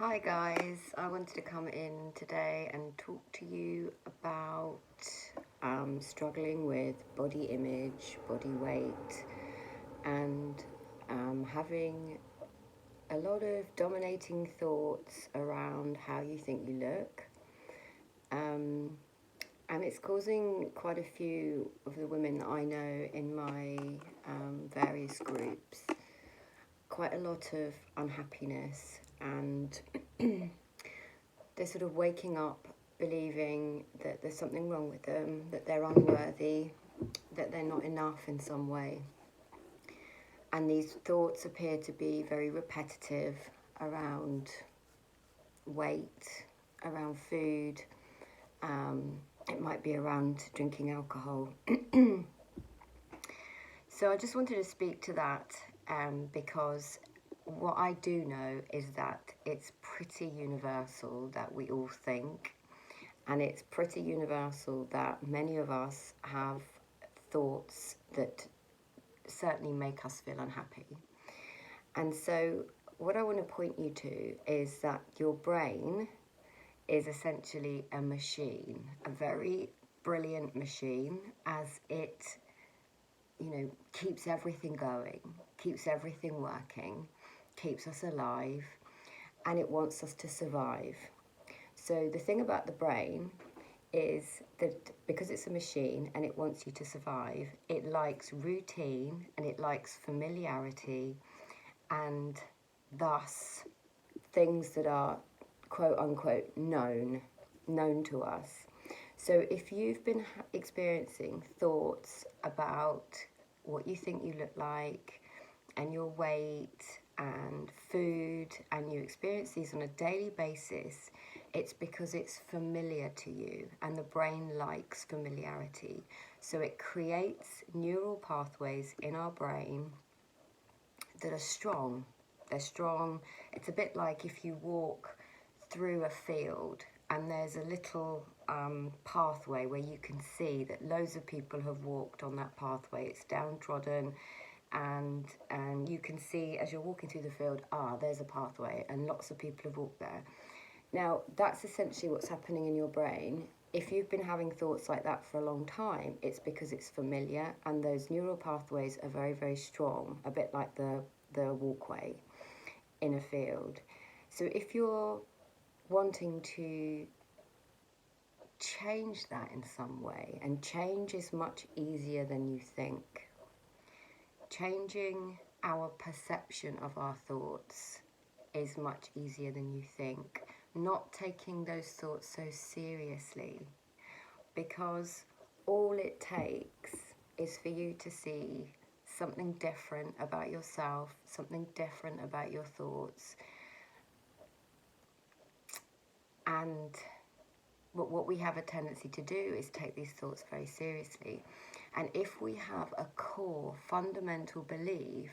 Hi guys, I wanted to come in today and talk to you about struggling with body image, body weight, and having a lot of dominating thoughts around how you think you look. And it's causing quite a few of the women that I know in my various groups quite a lot of unhappiness, and they're sort of waking up believing that there's something wrong with them, that they're unworthy, that they're not enough in some way. And these thoughts appear to be very repetitive around weight, around food. It might be around drinking alcohol. So I just wanted to speak to that because what I do know is that it's pretty universal that we all think, and it's pretty universal that many of us have thoughts that certainly make us feel unhappy. And so what I want to point you to is that your brain is essentially a machine, a very brilliant machine, as it keeps everything going, keeps everything working, keeps us alive, and it wants us to survive. So the thing about the brain is that because it's a machine and it wants you to survive, it likes routine and it likes familiarity, and thus things that are quote unquote known to us. So if you've been experiencing thoughts about what you think you look like and your weight and food, and you experience these on a daily basis, it's because it's familiar to you, and the brain likes familiarity. So it creates neural pathways in our brain that are strong. They're strong. It's a bit like if you walk through a field and there's a little pathway where you can see that loads of people have walked on that pathway. It's downtrodden, and you can see as you're walking through the field, there's a pathway, and lots of people have walked there. Now, that's essentially what's happening in your brain. If you've been having thoughts like that for a long time, it's because it's familiar, and those neural pathways are very, very strong, a bit like the walkway in a field. So if you're wanting to change that in some way, and change is much easier than you think. Changing our perception of our thoughts is much easier than you think. Not taking those thoughts so seriously, because all it takes is for you to see something different about yourself, something different about your thoughts. And what we have a tendency to do is take these thoughts very seriously. And if we have a core fundamental belief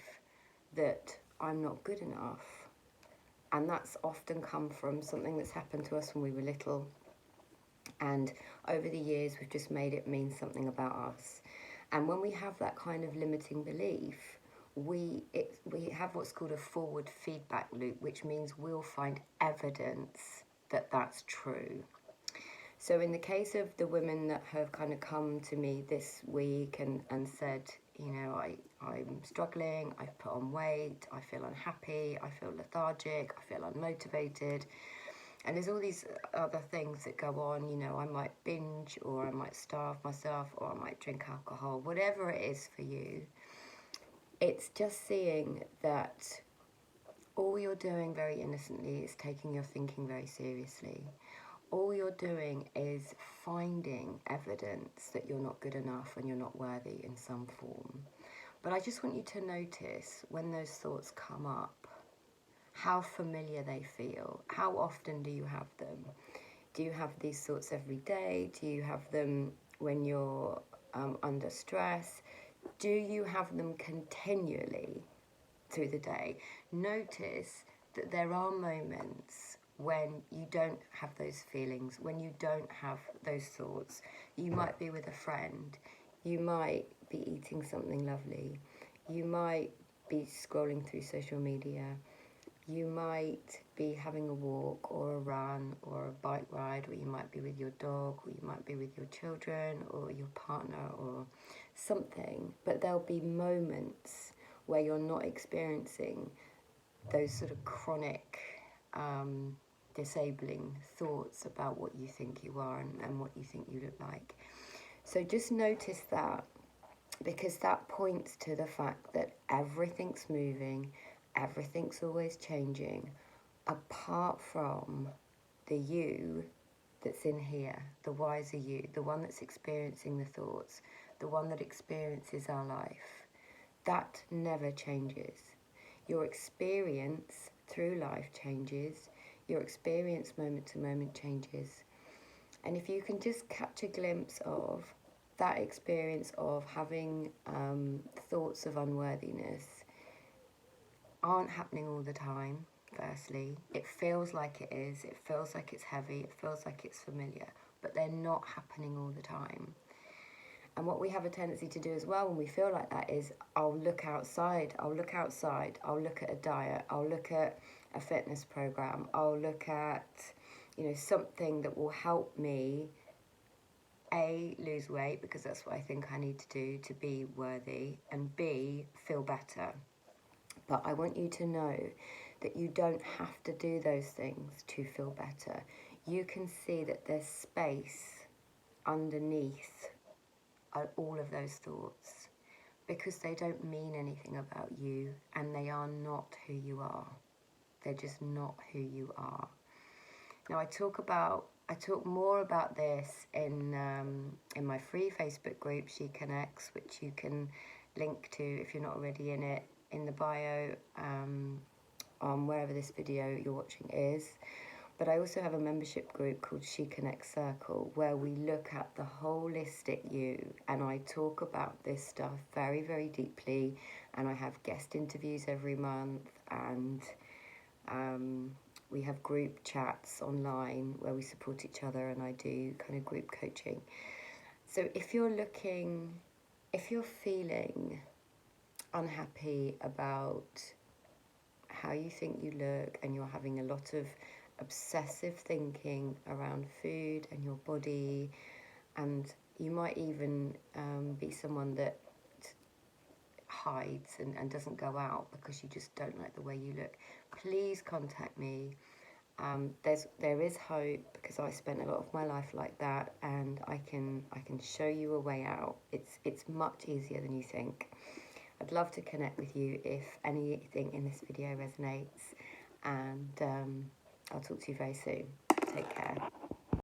that I'm not good enough, and that's often come from something that's happened to us when we were little, and over the years we've just made it mean something about us. And when we have that kind of limiting belief, we have what's called a forward feedback loop, which means we'll find evidence that that's true. So in the case of the women that have kind of come to me this week and said, I'm struggling, I've put on weight, I feel unhappy, I feel lethargic, I feel unmotivated. And there's all these other things that go on, I might binge, or I might starve myself, or I might drink alcohol, whatever it is for you. It's just seeing that all you're doing very innocently is taking your thinking very seriously. All you're doing is finding evidence that you're not good enough and you're not worthy in some form. But I just want you to notice when those thoughts come up, how familiar they feel. How often do you have them? Do you have these thoughts every day? Do you have them when you're under stress? Do you have them continually through the day? Notice that there are moments when you don't have those feelings, when you don't have those thoughts. You might be with a friend, you might be eating something lovely, you might be scrolling through social media, You might be having a walk or a run or a bike ride, or you might be with your dog, or you might be with your children or your partner or something, but there'll be moments where you're not experiencing those sort of chronic disabling thoughts about what you think you are and what you think you look like. So just notice that, because that points to the fact that everything's moving, everything's always changing, apart from the you that's in here, the wiser you, the one that's experiencing the thoughts, the one that experiences our life. That never changes. Your experience through life changes. Your experience moment to moment changes. And if you can just catch a glimpse of that experience of having thoughts of unworthiness aren't happening all the time, firstly. It feels like it is. It feels like it's heavy. It feels like it's familiar. But they're not happening all the time. And what we have a tendency to do as well when we feel like that is, I'll look outside, I'll look outside, I'll look at a diet, I'll look at a fitness program, I'll look at, something that will help me, A, lose weight, because that's what I think I need to do to be worthy, and B, feel better. But I want you to know that you don't have to do those things to feel better. You can see that there's space underneath all of those thoughts, because they don't mean anything about you, and they are not who you are. They're just not who you are. Now I talk more about this in my free Facebook group, She Connects, which you can link to if you're not already in it, in the bio on wherever this video you're watching is. But I also have a membership group called She Connects Circle, where we look at the holistic you, and I talk about this stuff very, very deeply, and I have guest interviews every month, and we have group chats online where we support each other, and I do kind of group coaching. So if you're feeling unhappy about how you think you look, and you're having a lot of obsessive thinking around food and your body, and you might even be someone that hides and doesn't go out because you just don't like the way you look, please contact me. There is hope, because I spent a lot of my life like that, and I can show you a way out. It's much easier than you think. I'd love to connect with you if anything in this video resonates, and I'll talk to you very soon. Take care.